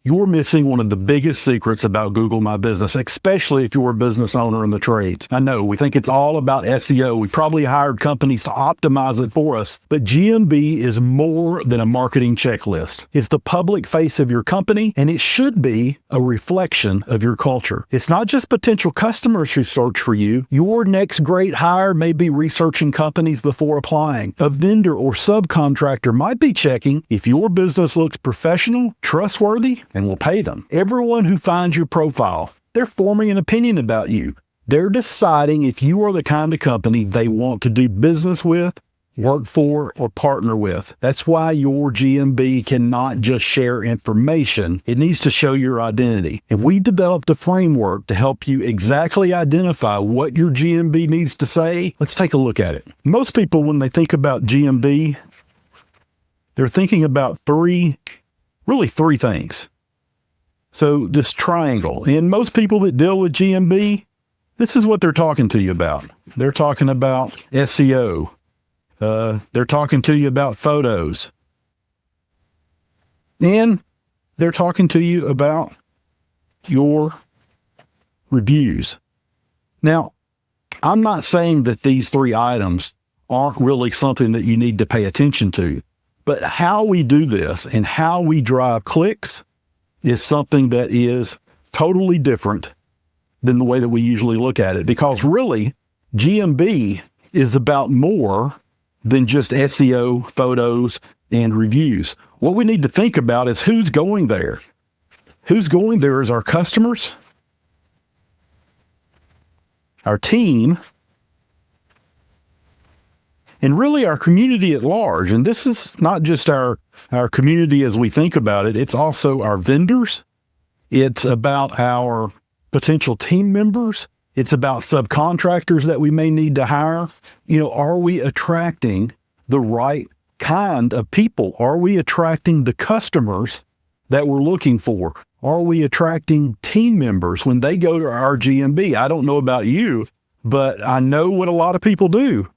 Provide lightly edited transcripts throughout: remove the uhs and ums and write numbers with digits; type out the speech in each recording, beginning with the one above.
you're missing one of the biggest secrets about Google My Business, especially if you're a business owner in the trades. I know we think it's all about SEO. We probably hired companies to optimize it for us, but GMB is more than a marketing checklist. It's the public face of your company, and it should be a reflection of your culture. It's not just potential customers who search for you. Your next great hire may be researching companies before applying. A vendor or subcontractor might be checking if your business looks professional, trustworthy, and will pay them. Everyone who finds your profile, they're forming an opinion about you. They're deciding if you are the kind of company they want to do business with, work for, or partner with. That's why your GMB cannot just share information. It needs to show your identity. And we developed a framework to help you exactly identify what your GMB needs to say. Let's take a look at it. Most people, when they think about GMB, they're thinking about three things. So this triangle, and most people that deal with GMB, this is what they're talking to you about. They're talking about SEO. They're talking to you about photos. And they're talking to you about your reviews. Now, I'm not saying that these three items aren't really something that you need to pay attention to, but how we do this and how we drive clicks is something that is totally different than the way that we usually look at it. Because really, GMB is about more than just SEO, photos, and reviews. What we need to think about is who's going there. Who's going there is our customers, our team, and really our community at large. And this is not just our community as we think about it. It's also our vendors. It's about our potential team members. It's about subcontractors that we may need to hire. Are we attracting the right kind of people? Are we attracting the customers that we're looking for? Are we attracting team members when they go to our GMB? I don't know about you, but I know what a lot of people do.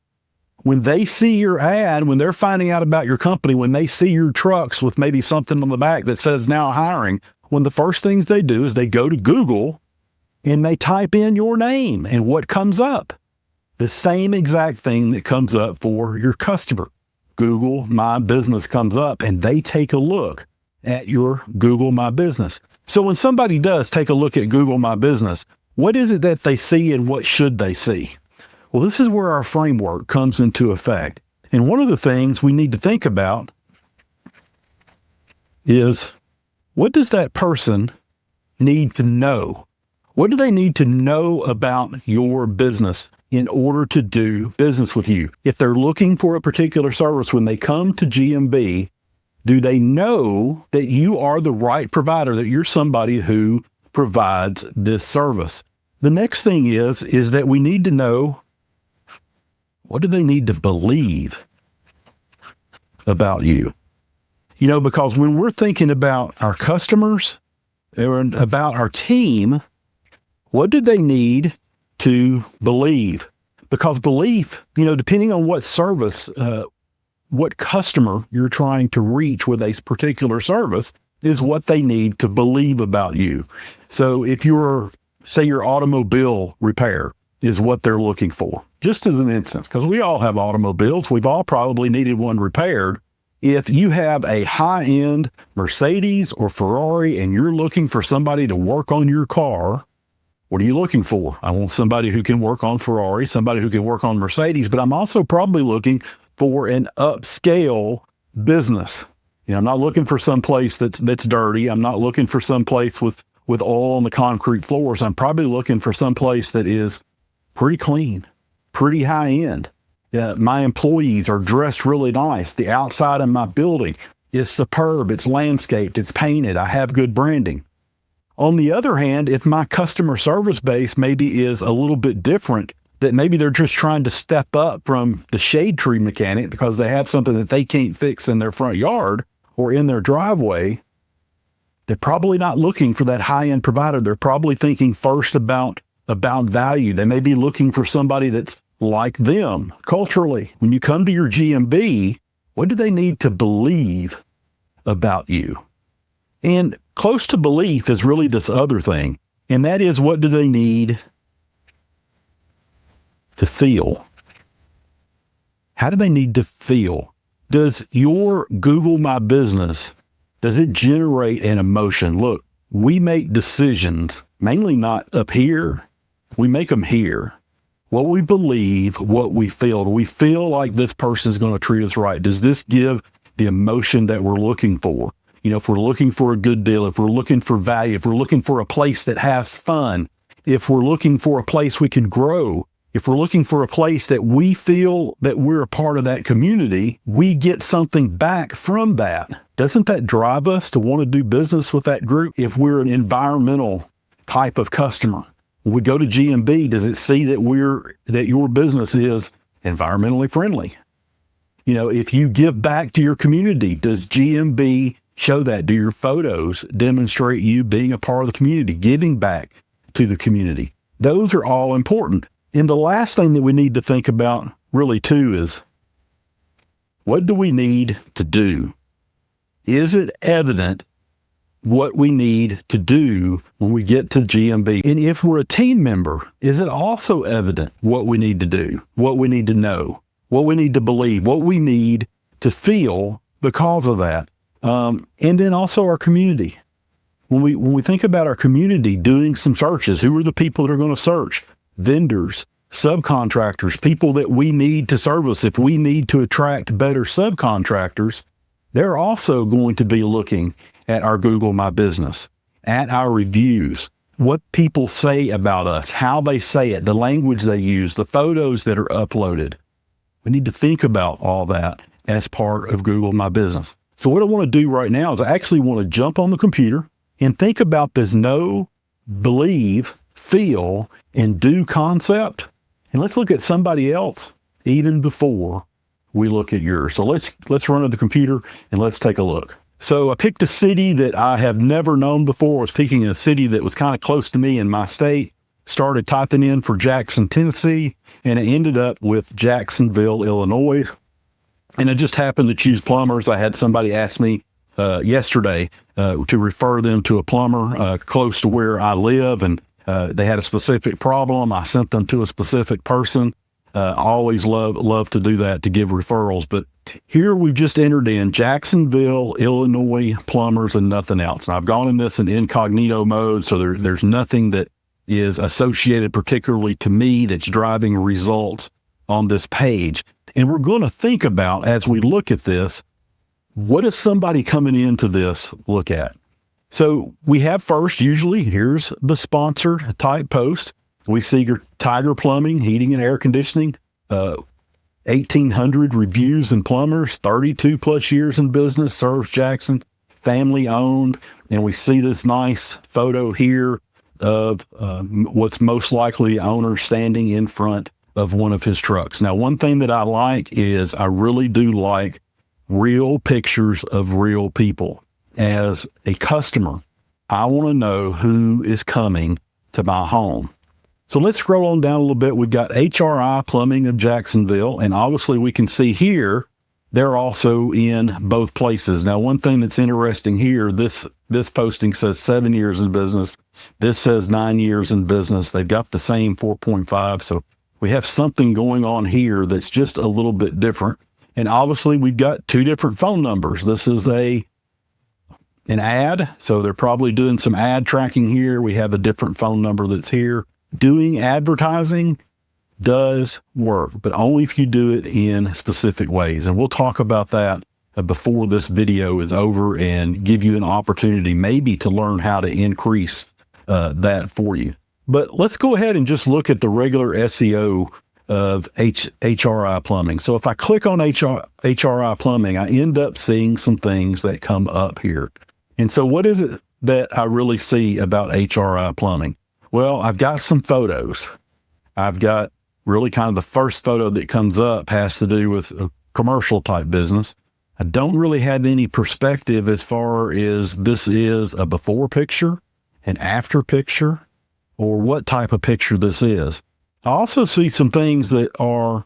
When they see your ad, when they're finding out about your company, when they see your trucks with maybe something on the back that says now hiring, one of the first things they do is they go to Google and they type in your name, and what comes up? The same exact thing that comes up for your customer. Google My Business comes up, and they take a look at your Google My Business. So when somebody does take a look at Google My Business, what is it that they see and what should they see? Well, this is where our framework comes into effect. And one of the things we need to think about is, what does that person need to know? What do they need to know about your business in order to do business with you? If they're looking for a particular service, when they come to GMB, do they know that you are the right provider, that you're somebody who provides this service? The next thing is that we need to know, what do they need to believe about you? Because when we're thinking about our customers or about our team, what do they need to believe? Because belief, depending on what service, what customer you're trying to reach with a particular service is what they need to believe about you. So if say your automobile repair is what they're looking for, just as an instance, because we all have automobiles, we've all probably needed one repaired. If you have a high-end Mercedes or Ferrari and you're looking for somebody to work on your car, what are you looking for? I want somebody who can work on Ferrari, somebody who can work on Mercedes, but I'm also probably looking for an upscale business. I'm not looking for some place that's dirty. I'm not looking for some place with oil on the concrete floors. I'm probably looking for some place that is pretty clean, pretty high end. My employees are dressed really nice. The outside of my building is superb. It's landscaped. It's painted. I have good branding. On the other hand, if my customer service base maybe is a little bit different, that maybe they're just trying to step up from the shade tree mechanic because they have something that they can't fix in their front yard or in their driveway, they're probably not looking for that high-end provider. They're probably thinking first about value. They may be looking for somebody that's like them culturally. When you come to your GMB, what do they need to believe about you? And close to belief is really this other thing. And that is, what do they need to feel? How do they need to feel? Does your Google My Business, does it generate an emotion? Look, we make decisions, mainly not up here. We make them here. What we believe, what we feel. Do we feel like this person is going to treat us right? Does this give the emotion that we're looking for? You know, if we're looking for a good deal, if we're looking for value, if we're looking for a place that has fun, if we're looking for a place we can grow, if we're looking for a place that we feel that we're a part of that community, we get something back from that. Doesn't that drive us to want to do business with that group? If we're an environmental type of customer, when we go to GMB, does it see that your business is environmentally friendly? You know, if you give back to your community, does GMB show that? Do your photos demonstrate you being a part of the community, giving back to the community? Those are all important. And the last thing that we need to think about really too is, what do we need to do? Is it evident what we need to do when we get to GMB? And if we're a team member, is it also evident what we need to do, what we need to know, what we need to believe, what we need to feel because of that? And then also our community. When we think about our community, doing some searches, who are the people that are going to search? Vendors, subcontractors, people that we need to service. If we need to attract better subcontractors, they're also going to be looking at our Google My Business, at our reviews, what people say about us, how they say it, the language they use, the photos that are uploaded. We need to think about all that as part of Google My Business. So what I want to do right now is I actually want to jump on the computer and think about this know, believe, feel, and do concept. And let's look at somebody else even before we look at yours. So let's run to the computer and let's take a look. So I picked a city that I have never known before. I was picking a city that was kind of close to me in my state. Started typing in for Jackson, Tennessee, and it ended up with Jacksonville, Illinois. And I just happened to choose plumbers. I had somebody ask me yesterday to refer them to a plumber close to where I live, and they had a specific problem. I sent them to a specific person. Always love to do that, to give referrals. But here we've just entered in Jacksonville, Illinois plumbers and nothing else. And I've gone in this in incognito mode, so there's nothing that is associated particularly to me that's driving results on this page. And we're going to think about, as we look at this, what is somebody coming into this look at? So we have first, usually, here's the sponsored type post. We see your Tiger Plumbing, Heating and Air Conditioning, 1,800 reviews and plumbers, 32 plus years in business, serves Jackson, family owned. And we see this nice photo here of what's most likely the owner standing in front of one of his trucks. Now, one thing that I like is I really do like real pictures of real people. As a customer, I want to know who is coming to my home. So let's scroll on down a little bit. We've got HRI Plumbing of Jacksonville, and obviously we can see here they're also in both places. Now, one thing that's interesting here, this posting says 7 years in business. This says 9 years in business. They've got the same 4.5. So we have something going on here that's just a little bit different. And obviously we've got two different phone numbers. This is an ad, so they're probably doing some ad tracking here. We have a different phone number that's here. Doing advertising does work, but only if you do it in specific ways. And we'll talk about that before this video is over and give you an opportunity maybe to learn how to increase that for you. But let's go ahead and just look at the regular SEO of HRI Plumbing. So if I click on HRI Plumbing, I end up seeing some things that come up here. And so what is it that I really see about HRI Plumbing? Well, I've got some photos. I've got really kind of the first photo that comes up has to do with a commercial type business. I don't really have any perspective as far as this is a before picture, an after picture, or what type of picture this is. I also see some things that are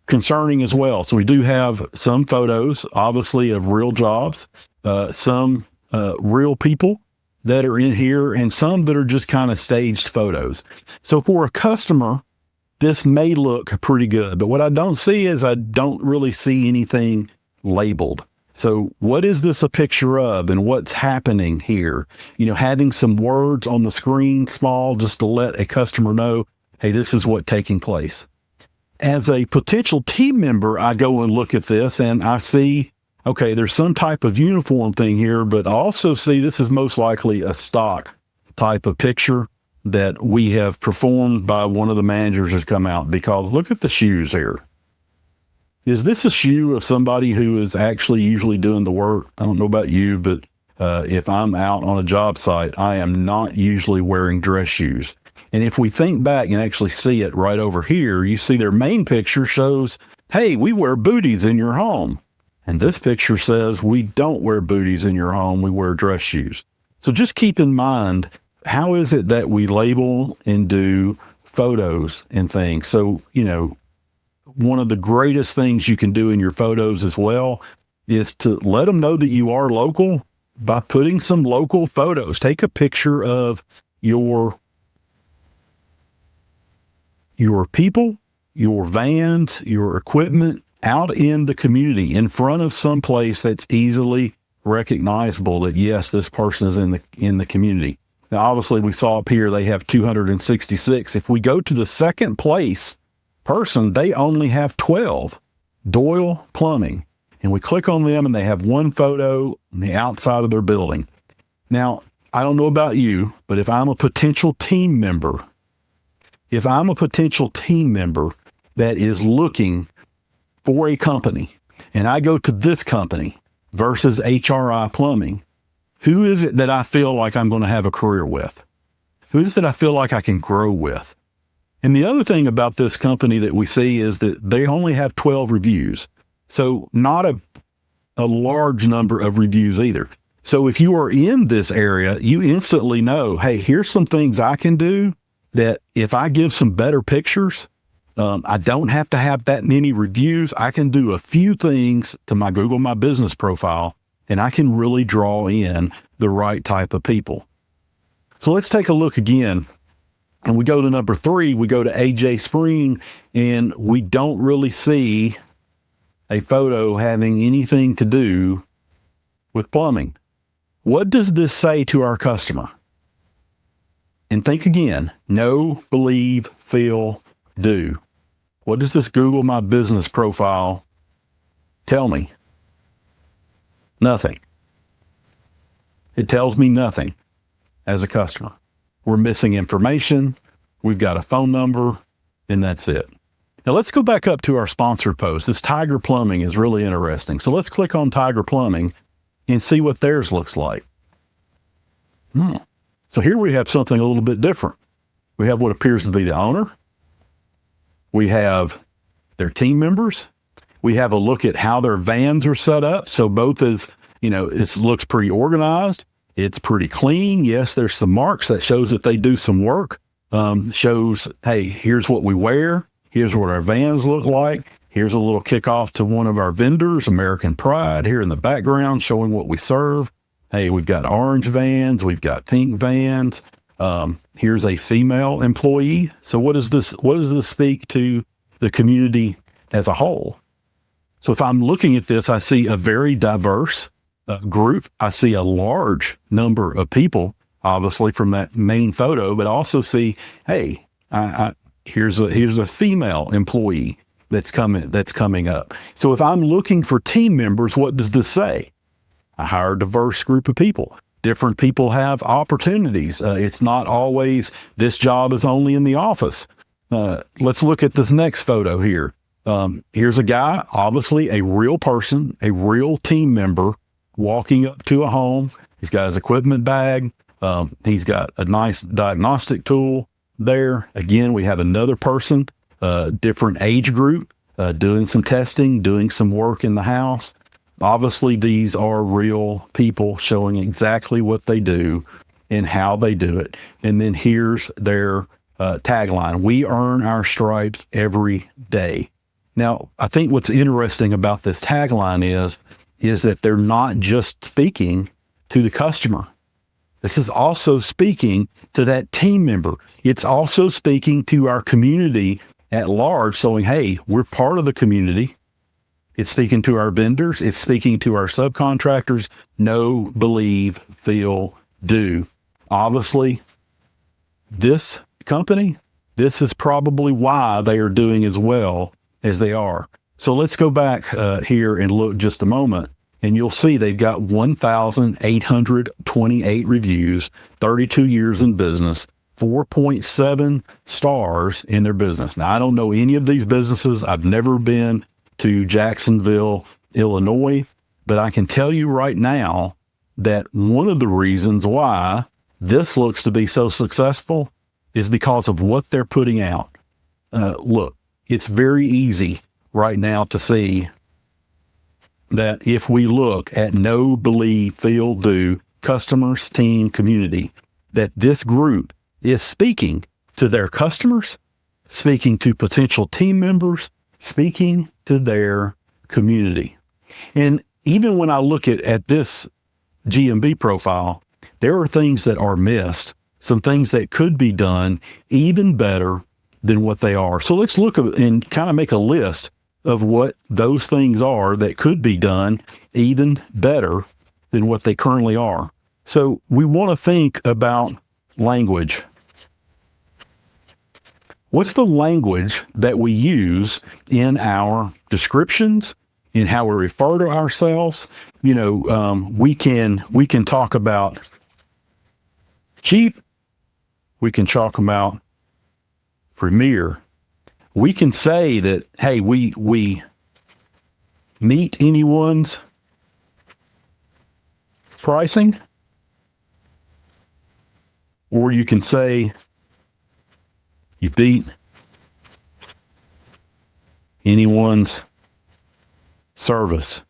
concerning as well. So we do have some photos, obviously, of real jobs, some real people that are in here and some that are just kind of staged photos. So for a customer, this may look pretty good, but what I don't see is I don't really see anything labeled. So what is this a picture of and what's happening here? Having some words on the screen small just to let a customer know, hey, this is what's taking place. As a potential team member, I go and look at this and I see, okay, there's some type of uniform thing here, but I also see this is most likely a stock type of picture that we have performed by one of the managers has come out, because look at the shoes here. Is this a shoe of somebody who is actually usually doing the work? I don't know about you, but if I'm out on a job site, I am not usually wearing dress shoes. And if we think back and actually see it right over here, you see their main picture shows, hey, we wear booties in your home. And this picture says we don't wear booties in your home, we wear dress shoes. So just keep in mind, how is it that we label and do photos and things? So, one of the greatest things you can do in your photos as well is to let them know that you are local by putting some local photos. Take a picture of your people, your vans, your equipment out in the community in front of some place that's easily recognizable that, yes, this person is in the community. Now, obviously, we saw up here they have 266. If we go to the second place person, they only have 12. Doyle Plumbing. And we click on them and they have one photo on the outside of their building. Now, I don't know about you, but if I'm a potential team member that is looking for a company and I go to this company versus HRI Plumbing, who is it that I feel like I'm going to have a career with? Who is it that I feel like I can grow with? And the other thing about this company that we see is that they only have 12 reviews. So not a large number of reviews either. So if you are in this area, you instantly know, hey, here's some things I can do that if I give some better pictures, I don't have to have that many reviews. I can do a few things to my Google My Business profile, and I can really draw in the right type of people. So let's take a look again. And we go to number 3, we go to AJ Spring, and we don't really see a photo having anything to do with plumbing. What does this say to our customer? And think again, know, believe, feel, do. What does this Google My Business profile tell me? Nothing. It tells me nothing as a customer. We're missing information. We've got a phone number, and that's it. Now let's go back up to our sponsored post. This Tiger Plumbing is really interesting. So let's click on Tiger Plumbing and see what theirs looks like. So here we have something a little bit different. We have what appears to be the owner. We have their team members. We have a look at how their vans are set up. So both is, it looks pretty organized. It's pretty clean. Yes, there's some marks that shows that they do some work. Shows, hey, here's what we wear. Here's what our vans look like. Here's a little kickoff to one of our vendors, American Pride, here in the background, showing what we serve. Hey, we've got orange vans. We've got pink vans. Here's a female employee. So what does this speak to the community as a whole? So if I'm looking at this, I see a very diverse group. I see a large number of people, obviously from that main photo, but I also see, hey, here's a female employee that's coming up. So if I'm looking for team members, what does this say? I hire a diverse group of people. Different people have opportunities. It's not always this job is only in the office. Let's look at this next photo here. Here's a guy, obviously a real person, a real team member, walking up to a home. He's got his equipment bag. He's got a nice diagnostic tool there. Again, we have another person, different age group, doing some testing, doing some work in the house. Obviously, these are real people showing exactly what they do and how they do it. And then here's their tagline: we earn our stripes every day. Now, I think what's interesting about this tagline is that they're not just speaking to the customer. This is also speaking to that team member. It's also speaking to our community at large, saying, hey, we're part of the community. It's speaking to our vendors. It's speaking to our subcontractors. Know, believe, feel, do. Obviously, this company, this is probably why they are doing as well as they are. So let's go back here and look just a moment, and you'll see they've got 1,828 reviews, 32 years in business, 4.7 stars in their business. Now, I don't know any of these businesses. I've never been to Jacksonville, Illinois, but I can tell you right now that one of the reasons why this looks to be so successful is because of what they're putting out. Look, it's very easy right now to see that if we look at know, believe, feel, do, customers, team, community, that this group is speaking to their customers, speaking to potential team members, speaking to their community. And even when I look at this GMB profile, there are things that are missed, some things that could be done even better than what they are. So let's look and kind of make a list of what those things are that could be done even better than what they currently are. So we want to think about language. What's the language that we use in our descriptions, in how we refer to ourselves? We can talk about cheap. We can talk about premier. We can say that, hey, we meet anyone's pricing, or you can say you beat anyone's service.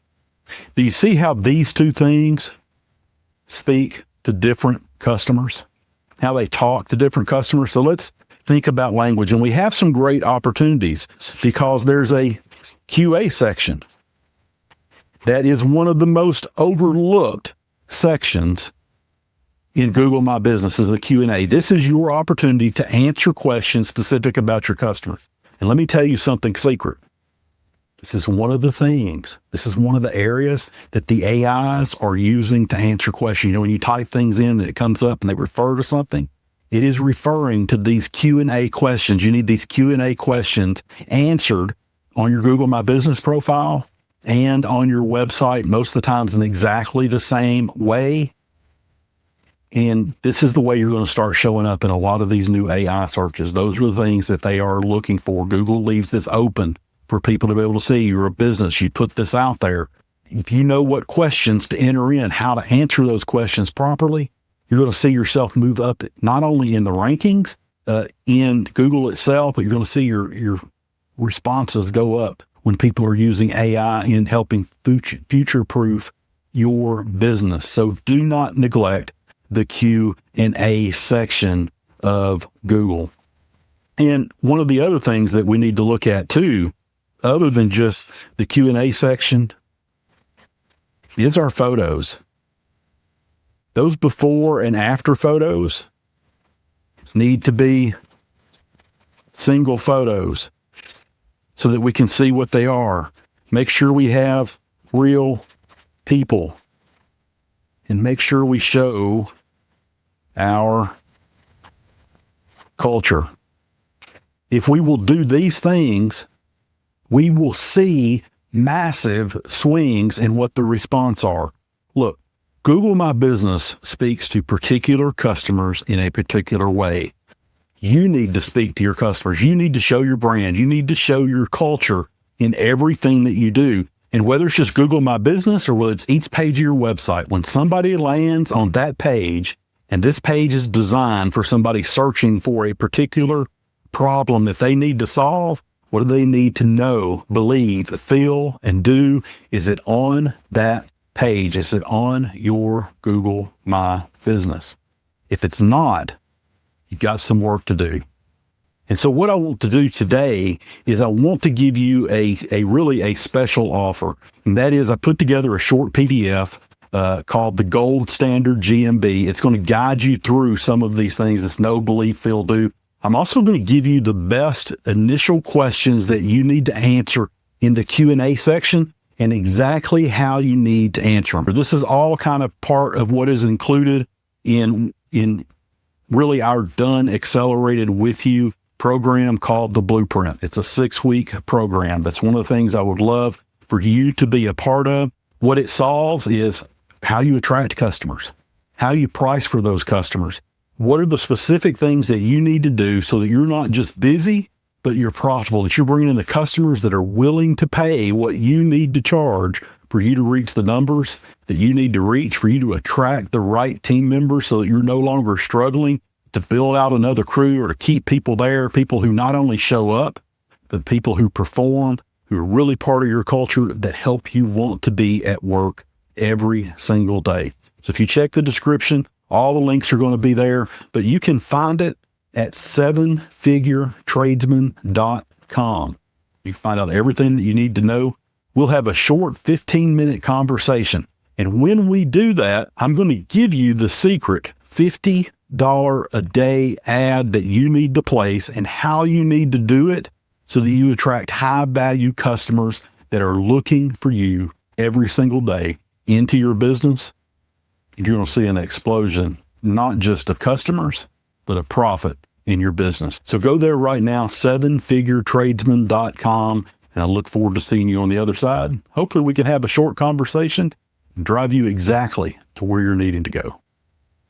Do you see how these two things speak to different customers? How they talk to different customers? So let's think about language. And we have some great opportunities because there's a QA section that is one of the most overlooked sections in Google My Business is the Q&A. This is your opportunity to answer questions specific about your customers. And let me tell you something secret. This is one of the things, this is one of the areas that the AIs are using to answer questions. When you type things in and it comes up and they refer to something, it is referring to these Q&A questions. You need these Q&A questions answered on your Google My Business profile and on your website, most of the times in exactly the same way. And this is the way you're going to start showing up in a lot of these new AI searches. Those are the things that they are looking for. Google leaves this open for people to be able to see. You're a business. You put this out there. If you know what questions to enter in, how to answer those questions properly, you're going to see yourself move up not only in the rankings in Google itself, but you're going to see your responses go up when people are using AI in helping future-proof your business. So do not neglect the Q&A section of Google. And one of the other things that we need to look at too, other than just the Q&A section, is our photos. Those before and after photos need to be single photos so that we can see what they are. Make sure we have real people and make sure we show our culture. If we will do these things, we will see massive swings in what the response are. Look, Google My Business speaks to particular customers in a particular way. You need to speak to your customers. You need to show your brand. You need to show your culture in everything that you do. And whether it's just Google My Business or whether it's each page of your website, when somebody lands on that page, and this page is designed for somebody searching for a particular problem that they need to solve, what do they need to know, believe, feel, and do? Is it on that page? Is it on your Google My Business? If it's not, you've got some work to do. And so what I want to do today is I want to give you a really special offer. And that is I put together a short PDF called the Gold Standard GMB. It's going to guide you through some of these things. It's no belief, feel, do. I'm also going to give you the best initial questions that you need to answer in the Q&A section and exactly how you need to answer them. This is all kind of part of what is included in really our done accelerated with you program called the Blueprint. It's a 6-week program. That's one of the things I would love for you to be a part of. What it solves is how you attract customers, how you price for those customers. What are the specific things that you need to do so that you're not just busy, but you're profitable, that you're bringing in the customers that are willing to pay what you need to charge for you to reach the numbers that you need to reach, for you to attract the right team members so that you're no longer struggling to build out another crew or to keep people there, people who not only show up, but people who perform, who are really part of your culture, that help you want to be at work every single day. So if you check the description, all the links are going to be there, but you can find it at 7figuretradesman.com. You can find out everything that you need to know. We'll have a short 15-minute conversation. And when we do that, I'm going to give you the secret $50 a day ad that you need to place and how you need to do it so that you attract high-value customers that are looking for you every single day into your business. And you're going to see an explosion, not just of customers, but of profit in your business. So go there right now, 7figuretradesman.com, and I look forward to seeing you on the other side. Hopefully we can have a short conversation and drive you exactly to where you're needing to go.